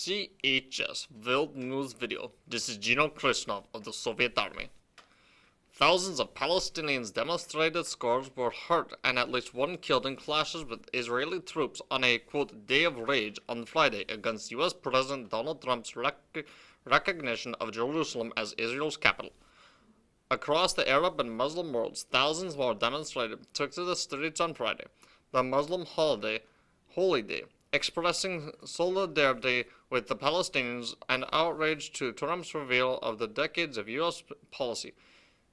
CHS World News Video. This is Krisnov of the Soviet Army. Thousands of Palestinians demonstrated, scores were hurt, and at least one killed in clashes with Israeli troops on a, quote, day of rage on Friday against U.S. President Donald Trump's recognition of Jerusalem as Israel's capital. Across the Arab and Muslim worlds, thousands more demonstrators took to the streets on Friday, the Muslim holy day, expressing solidarity with the Palestinians and outrage to Trump's reveal of the decades of U.S. policy.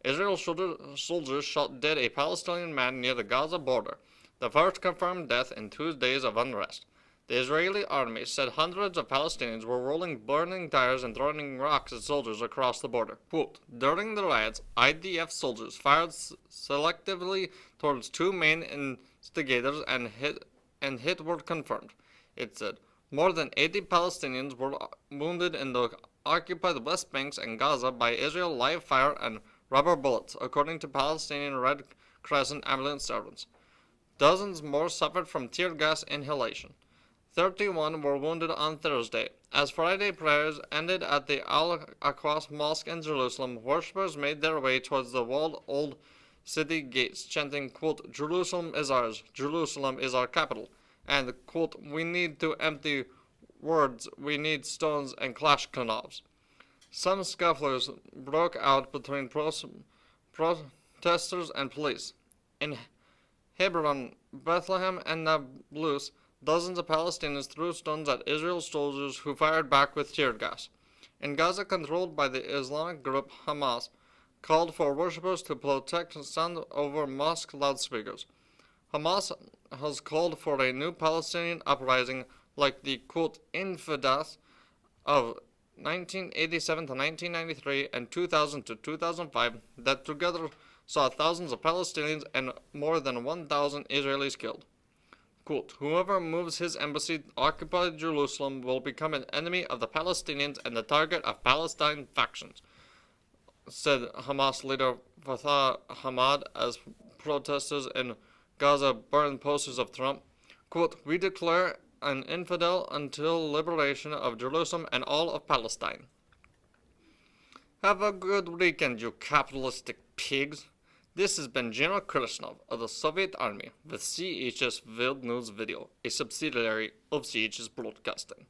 Israel soldiers shot dead a Palestinian man near the Gaza border, the first confirmed death in 2 days of unrest. The Israeli army said hundreds of Palestinians were rolling burning tires and throwing rocks at soldiers across the border. Quote, during the riots, IDF soldiers fired selectively towards 2 main instigators and hit were confirmed. It said more than 80 Palestinians were wounded in the occupied West Bank and Gaza by Israel live fire and rubber bullets, according to Palestinian Red Crescent ambulance servants. Dozens more suffered from tear gas inhalation. 31 were wounded on Thursday. As Friday prayers ended at the Al-Aqsa Mosque in Jerusalem, worshippers made their way towards the walled old city gates, chanting, quote, Jerusalem is ours, Jerusalem is our capital, and, quote, we need to empty words, we need stones and Kalashnikovs. Some scuffles broke out between protesters and police. In Hebron, Bethlehem, and Nablus, dozens of Palestinians threw stones at Israel soldiers who fired back with tear gas. In Gaza, controlled by the Islamic group Hamas, called for worshippers to protect sound over mosque loudspeakers. Hamas has called for a new Palestinian uprising like the, quote, infidels of 1987 to 1993 and 2000 to 2005 that together saw thousands of Palestinians and more than 1,000 Israelis killed. Quote, whoever moves his embassy to occupied Jerusalem will become an enemy of the Palestinians and the target of Palestine factions, said Hamas leader Fatah Hamad as protesters in Gaza burned posters of Trump. Quote, we declare an infidel until liberation of Jerusalem and all of Palestine. Have a good weekend, you capitalistic pigs. This has been General Krisnov of the Soviet Army with CHS World News Video, a subsidiary of CHS Broadcasting.